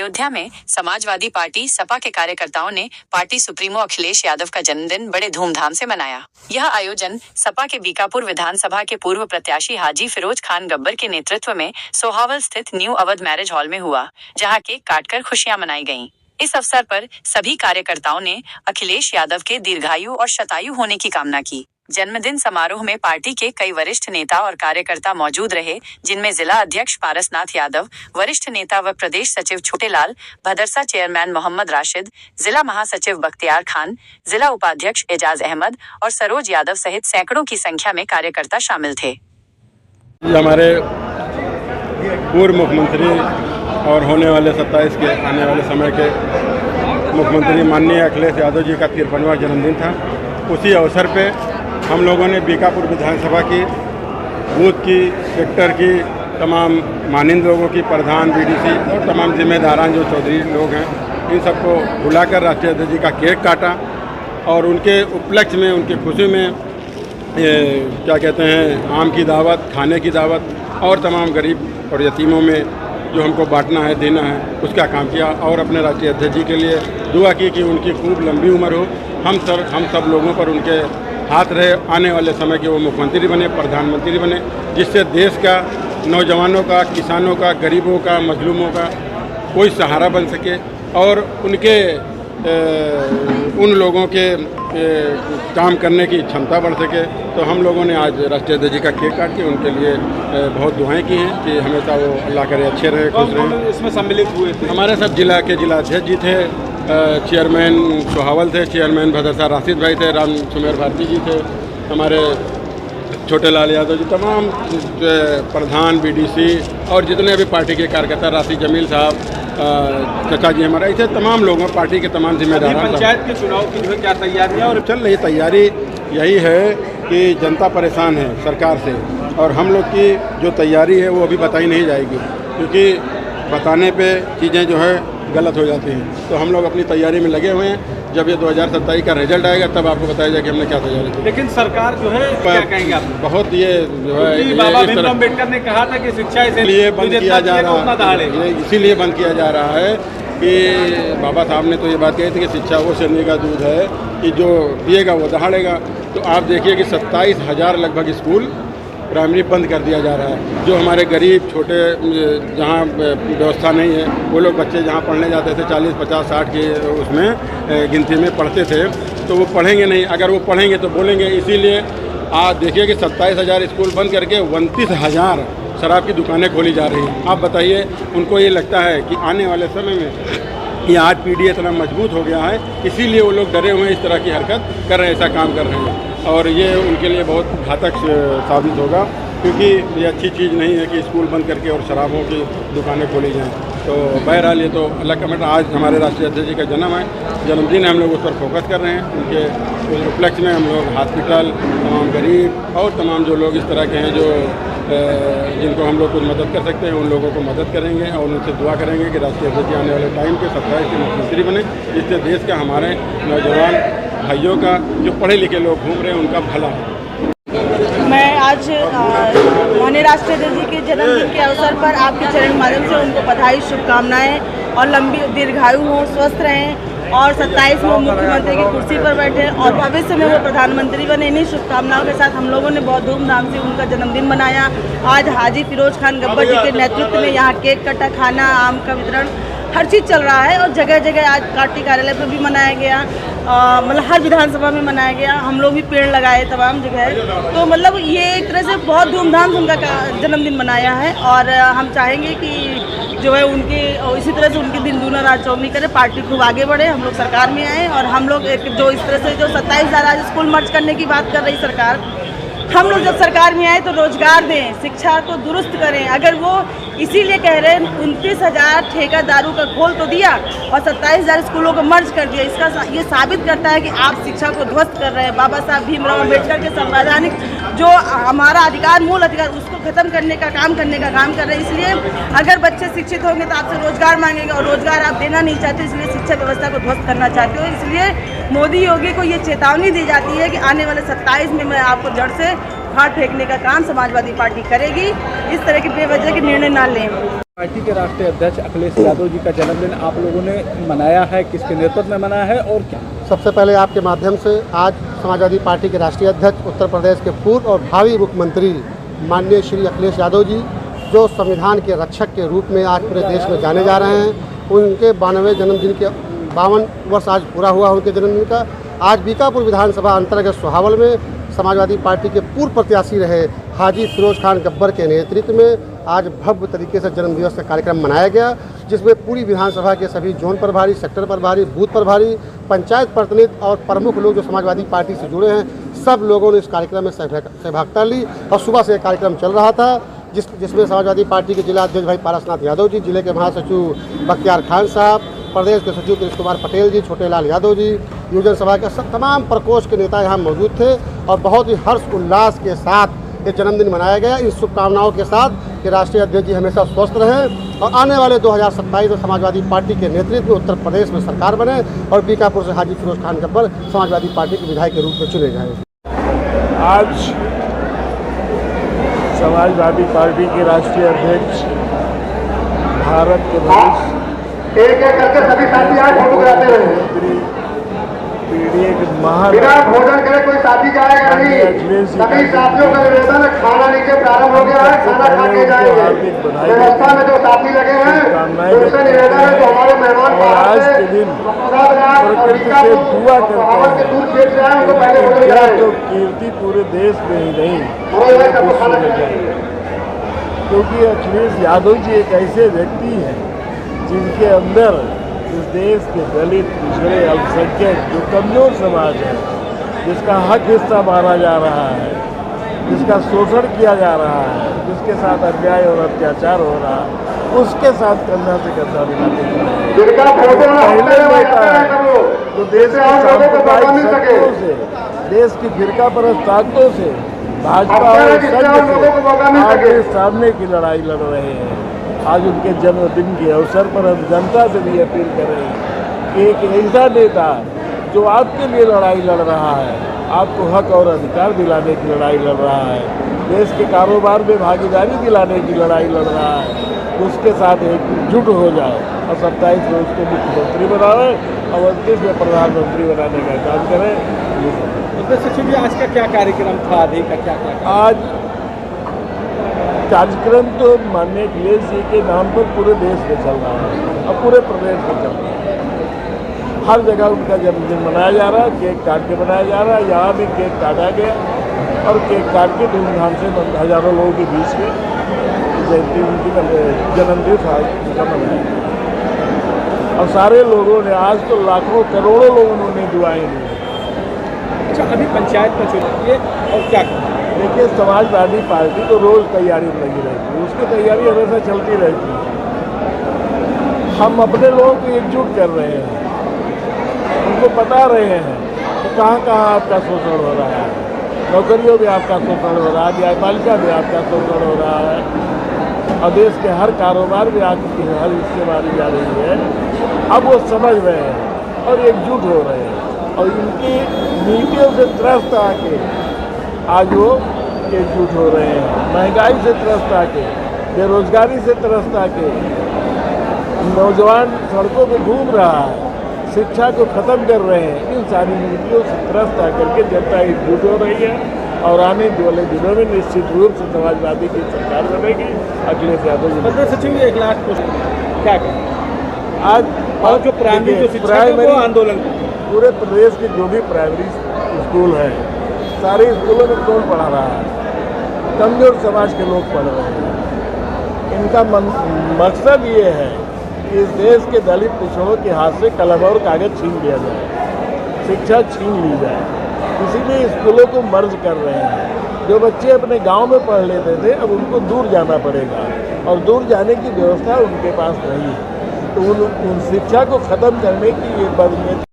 अयोध्या में समाजवादी पार्टी सपा के कार्यकर्ताओं ने पार्टी सुप्रीमो अखिलेश यादव का जन्मदिन बड़े धूमधाम से मनाया। यह आयोजन सपा के बीकापुर विधानसभा के पूर्व प्रत्याशी हाजी फिरोज खान गब्बर के नेतृत्व में सोहावल स्थित न्यू अवध मैरिज हॉल में हुआ, जहां केक काटकर खुशियां मनाई गईं। इस अवसर पर सभी कार्यकर्ताओं ने अखिलेश यादव के दीर्घायु और शतायु होने की कामना की। जन्मदिन समारोह में पार्टी के कई वरिष्ठ नेता और कार्यकर्ता मौजूद रहे, जिनमें जिला अध्यक्ष पारसनाथ यादव, वरिष्ठ नेता व प्रदेश सचिव छोटेलाल, भदरसा चेयरमैन मोहम्मद राशिद, जिला महासचिव बख्तियार खान, जिला उपाध्यक्ष एजाज अहमद और सरोज यादव सहित सैकड़ों की संख्या में कार्यकर्ता शामिल थे। हमारे पूर्व मुख्यमंत्री और होने वाले 27 के आने वाले समय के मुख्यमंत्री माननीय अखिलेश यादव जी का 53वां जन्मदिन था। उसी अवसर पे हम लोगों ने बीकापुर विधानसभा की बूथ की सेक्टर की तमाम मानिंद लोगों की, प्रधान, बीडीसी और तमाम जिम्मेदारान जो चौधरी लोग हैं, इन सबको बुलाकर राष्ट्रीय अध्यक्ष जी का केक काटा और उनके उपलक्ष्य में, उनकी खुशी में क्या कहते हैं, आम की दावत, खाने की दावत और तमाम गरीब और यतीमों में जो हमको बांटना है, देना है, उसका काम किया और अपने राष्ट्रीय अध्यक्ष जी के लिए दुआ की कि उनकी खूब लंबी उम्र हो। हम सब लोगों पर उनके हाथ रहे, आने वाले समय के वो मुख्यमंत्री बने, प्रधानमंत्री बने, जिससे देश का, नौजवानों का, किसानों का, गरीबों का, मजलूमों का कोई सहारा बन सके और उनके उन लोगों के काम करने की क्षमता बढ़ सके। तो हम लोगों ने आज राष्ट्रीय अध्यक्ष जी का केक काट के उनके लिए बहुत दुआएं की हैं कि हमेशा वो अल्लाह करे अच्छे रहे, खुश रहे। इसमें सम्मिलित हुए थे हमारे सब जिला के जिलाध्यक्ष जी थे, चेयरमैन सोहावल थे, चेयरमैन भदरसा राशिद भाई थे, राम सुमेर भारती जी थे, हमारे छोटेलाल यादव जी, तमाम प्रधान, बीडीसी और जितने भी पार्टी के कार्यकर्ता, राशि जमील साहब, चाचा जी हमारे, ऐसे तमाम लोगों, पार्टी के तमाम जिम्मेदार। पंचायत के चुनाव की जो है क्या तैयारियां और चल रही तैयारी यही है कि जनता परेशान है सरकार से और हम लोग की जो तैयारी है वो अभी बताई नहीं जाएगी, क्योंकि बताने पे चीज़ें जो है गलत हो जाती हैं। तो हम लोग अपनी तैयारी में लगे हुए हैं। जब ये 2027 का रिजल्ट आएगा तब आपको बताया जाएगा कि हमने क्या तैयारी की। लेकिन सरकार जो है क्या कहेंगे आप? बहुत ये जो है, बाबा भीमराव अम्बेडकर ने कहा था कि शिक्षा इसलिए बंद किया जा रहा है, इसीलिए बंद किया जा रहा है कि बाबा साहब ने तो ये बात कही थी कि शिक्षा वो शनि का दूध है कि जो पिएगा वो दहाड़ेगा। तो आप देखिए कि 27,000 लगभग स्कूल प्राइमरी बंद कर दिया जा रहा है। जो हमारे गरीब छोटे जहाँ व्यवस्था नहीं है, वो लोग बच्चे जहाँ पढ़ने जाते थे 40, 50, 60 की उसमें गिनती में पढ़ते थे, तो वो पढ़ेंगे नहीं। अगर वो पढ़ेंगे तो बोलेंगे। इसीलिए आप देखिए कि 27,000 स्कूल बंद करके 29,000 शराब की दुकानें खोली जा रही हैं। आप बताइए, उनको ये लगता है कि आने वाले समय में ये आज पीढ़ी इतना मजबूत हो गया है, इसीलिए वो लोग डरे हुए हैं, इस तरह की हरकत कर रहे हैं, ऐसा काम कर रहे हैं और ये उनके लिए बहुत घातक साबित होगा, क्योंकि ये अच्छी चीज़ नहीं है कि स्कूल बंद करके और शराबों की दुकानें खोली जाएं। तो बहरहाल ये तो अल्लाह का मेहर। आज हमारे राष्ट्रीय अध्यक्ष जी का जन्मदिन है, हम लोग उस पर फोकस कर रहे हैं। उनके उपलक्ष्य में हम लोग हॉस्पिटल, तमाम गरीब और तमाम जो लोग इस तरह के हैं जो जिनको हम लोग कुछ मदद कर सकते हैं, उन लोगों को मदद करेंगे और उनसे दुआ करेंगे कि राष्ट्रीय अध्यक्ष आने वाले टाइम के 27 के मुख्यमंत्री बने, जिससे देश का, हमारे नौजवान भाइयों का, जो पढ़े लिखे लोग घूम रहे हैं, उनका भला हो। मैं आज माननीय राष्ट्रीय अध्यक्ष जी के जन्मदिन के अवसर पर आपके चरण माध्यम से उनको बधाई, शुभकामनाएं और लंबी दीर्घायु हों, स्वस्थ रहें और 27 में मुख्यमंत्री की कुर्सी पर बैठे और भविष्य में वो प्रधानमंत्री बने। इन्हीं शुभकामनाओं के साथ हम लोगों ने बहुत धूमधाम से उनका जन्मदिन मनाया। आज हाजी फिरोज खान गब्बर जी के नेतृत्व में यहाँ केक कटा, खाना, आम का वितरण, हर चीज़ चल रहा है और जगह जगह आज पार्टी कार्यालय पर भी मनाया गया, मतलब हर विधानसभा में मनाया गया। हम लोग भी पेड़ लगाए तमाम जगह। तो मतलब ये एक तरह से बहुत धूमधाम से उनका जन्मदिन मनाया है और हम चाहेंगे कि जो है उनके इसी तरह से उनके दिन दूना रात चौगनी करे, पार्टी खूब आगे बढ़े, हम लोग सरकार में आए और हम लोग जो इस तरह से जो 27,000 आज स्कूल मर्ज करने की बात कर रही सरकार, हम लोग जब सरकार में आए तो रोजगार दें, शिक्षा को दुरुस्त करें। अगर वो इसीलिए कह रहे हैं 29,000 ठेका दारू का खोल तो दिया और 27,000 स्कूलों को मर्ज कर दिया, इसका ये साबित करता है कि आप शिक्षा को ध्वस्त कर रहे हैं। बाबा साहब भीमराव अम्बेडकर के संवैधानिक जो हमारा अधिकार, मूल अधिकार, उसको खत्म करने का काम कर रहे हैं। इसलिए अगर बच्चे शिक्षित होंगे तो आपसे रोजगार मांगेंगे और रोजगार आप देना नहीं चाहते, इसलिए शिक्षा व्यवस्था को ध्वस्त करना चाहते हो। इसलिए मोदी योगी को ये चेतावनी दी जाती है कि आने वाले 27 में मैं आपको जड़ से उखाड़ फेंकने का काम समाजवादी पार्टी करेगी। इस तरह के बेवजह के निर्णय ना लें। पार्टी के राष्ट्रीय अध्यक्ष अखिलेश यादव जी का जन्मदिन आप लोगों ने मनाया है, किसके नेतृत्व में मनाया है और क्या? सबसे पहले आपके माध्यम से आज समाजवादी पार्टी के राष्ट्रीय अध्यक्ष उत्तर प्रदेश के पूर्व और भावी मुख्यमंत्री माननीय श्री अखिलेश यादव जी, जो संविधान के रक्षक के रूप में आज पूरे देश में जाने जा रहे हैं, उनके 92वें जन्मदिन के 52 वर्ष आज पूरा हुआ उनके जन्मदिन का। आज बीकापुर विधानसभा अंतर्गत सोहावल में समाजवादी पार्टी के पूर्व प्रत्याशी रहे हाजी फिरोज खान गब्बर के नेतृत्व में आज भव्य तरीके से जन्मदिवस का कार्यक्रम मनाया गया, जिसमें पूरी विधानसभा के सभी जोन प्रभारी, सेक्टर प्रभारी, बूथ प्रभारी, पंचायत प्रतिनिधि और प्रमुख लोग जो समाजवादी पार्टी से जुड़े हैं, सब लोगों ने इस कार्यक्रम में सहभागिता ली। और सुबह से कार्यक्रम चल रहा था जिसमें समाजवादी पार्टी के जिला अध्यक्ष भाई पारसनाथ यादव जी, जिले के महासचिव बख्तियार खान साहब, प्रदेश के सचिव कृष्ण कुमार पटेल जी, छोटे लाल यादव जी, युवजन सभा के तमाम प्रकोष्ठ के नेता यहाँ मौजूद थे और बहुत ही हर्ष उल्लास के साथ ये जन्मदिन मनाया गया। इन शुभकामनाओं के साथ कि राष्ट्रीय अध्यक्ष जी हमेशा स्वस्थ रहें और आने वाले 2027 में समाजवादी पार्टी के नेतृत्व में उत्तर प्रदेश में सरकार बने और बीकापुर से हाजी फिरोज खान गब्बर समाजवादी पार्टी के विधायक के रूप में चुने जाएं। आज समाजवादी पार्टी के राष्ट्रीय अध्यक्ष, भारत के भविष्य एक एक करके सभी साथी आज फोटो कराते हैं। मुख्यमंत्री पीढ़ी के महान बिना भोजन करे कोई साथी जाएगा नहीं। सभी साथियों का निवेदन है, खाना नीचे प्रारंभ हो गया है, खाना खा के जाएंगे। व्यवस्था में जो साथी लगे हैं उनसे निवेदन है जो हमारे मेहमान आज के दिन प्रकृति से दुआ करते हैं तो कीर्ति पूरे देश में ही नहीं, क्योंकि अखिलेश यादव जी एक ऐसे व्यक्ति हैं जिनके अंदर इस देश के दलित, पिछड़े, अल्पसंख्यक जो कमजोर समाज है, जिसका हक हिस्सा माना जा रहा है, जिसका शोषण किया जा रहा है, जिसके साथ अन्याय और अत्याचार हो रहा है, उसके साथ कंधा से कंधा मिलाते पहले नेता है जो देश के सांप्रदायिक शक्तियों से, देश की फिरका परस्त ताकतों से, भाजपा और संघ से आगे सामने की लड़ाई लड़ रहे हैं। आज उनके जन्मदिन के अवसर पर हम जनता से भी अपील कर रहे हैं कि एक ऐसा नेता जो आपके लिए लड़ाई लड़ रहा है, आपको हक और अधिकार दिलाने की लड़ाई लड़ रहा है, देश के कारोबार में भागीदारी दिलाने की लड़ाई लड़ रहा है, उसके साथ एकजुट हो जाए और 27 में उसको मुख्यमंत्री बनाए और 29 में प्रधानमंत्री बनाने का काम करें। सचिव जी, आज का क्या कार्यक्रम था? आधे का क्या आज कार्यक्रम तो माननीय अखिलेश जी के नाम पर पूरे देश में चल रहा है और पूरे प्रदेश में चल रहा है। हर जगह उनका जन्मदिन मनाया जा रहा है, केक काट के मनाया जा रहा है। यहाँ भी केक काटा गया और केक काट के धूमधाम से हजारों लोगों के बीच में जयंती उनकी जन्मदिन उनका मनाया गया और सारे लोगों ने, आज तो लाखों करोड़ों लोगों ने दुआएं दी। अच्छा, अभी पंचायत में चुनाव है और क्या देखिए, समाजवादी पार्टी तो रोज़ तैयारी में लगी रहती है, उसकी तैयारी हमेशा चलती रहती है। हम अपने लोगों को एकजुट कर रहे हैं, उनको बता रहे हैं कि कहाँ कहाँ आपका शोषण हो रहा है, नौकरियों में आपका शोषण हो रहा है, न्यायपालिका में आपका शोषण हो रहा है और देश के हर कारोबार में आपकी हर हिस्सेदारी जा रही है। अब वो समझ रहे हैं और एकजुट हो रहे हैं और इनकी नीतियों से त्रस्त आके आज वो एकजुट हो रहे हैं। महंगाई से त्रस्त आके, बेरोजगारी से त्रस्त आके, नौजवान सड़कों पे घूम रहा है, शिक्षा को ख़त्म कर रहे हैं। इन सारी नीतियों से त्रस्त आकर के जनता एकजुट हो रही है और आने वाले दिनों में निश्चित रूप से समाजवादी की सरकार बनेगी। अखिलेश यादव जी सचिव जी, 1 लाख क्या करें आज और जो प्राइमरी आंदोलन पूरे प्रदेश के जो भी प्राइमरी स्कूल हैं, सारे स्कूलों में कौन पढ़ा रहा है? कमजोर समाज के लोग पढ़ रहे हैं। इनका मकसद ये है कि इस देश के दलित पिछड़ों के हाथ से कलम और कागज छीन लिया जाए, शिक्षा छीन ली जाए। इसीलिए स्कूलों को मर्ज कर रहे हैं। जो बच्चे अपने गांव में पढ़ लेते थे, अब उनको दूर जाना पड़ेगा और दूर जाने की व्यवस्था उनके पास नहीं है। तो उन शिक्षा को ख़त्म करने की ये बदनीयत